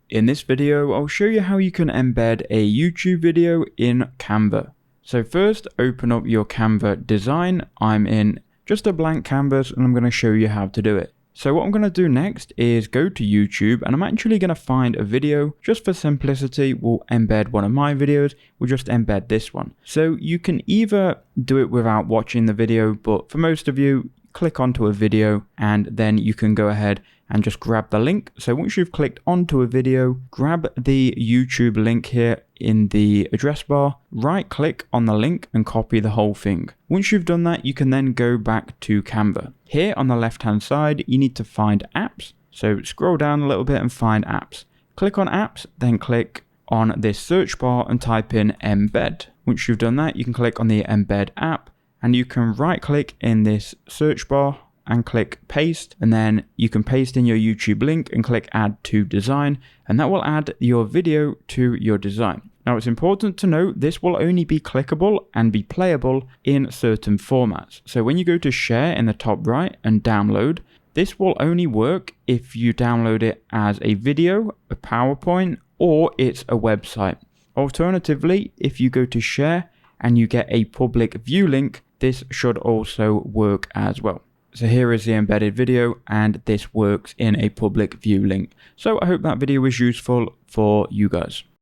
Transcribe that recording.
In this video, I'll show you how you can embed a YouTube video in Canva. So first, open up your Canva design. I'm in just a blank canvas and I'm going to show you how to do it. So what I'm going to do next is go to YouTube and I'm actually going to find a video. Just for simplicity, we'll embed one of my videos. We'll just embed this one. So you can either do it without watching the video, but for most of you, click onto a video and then you can go ahead and just grab the link. So once you've clicked onto a video, grab the YouTube link here in the address bar, right click on the link and copy the whole thing. Once you've done that, you can then go back to Canva. Here on the left hand side, you need to find apps. So scroll down a little bit and find apps. Click on apps, then click on this search bar and type in Embed. Once you've done that, you can click on the Embed app and you can right click in this search bar and click paste, and then you can paste in your YouTube link and click add to design, and that will add your video to your design. Now it's important to note this will only be clickable and be playable in certain formats. So when you go to share in the top right and download, this will only work if you download it as a video, a PowerPoint, or it's a website. Alternatively, if you go to share and you get a public view link, this should also work as well. So here is the embedded video and this works in a public view link. So I hope that video was useful for you guys.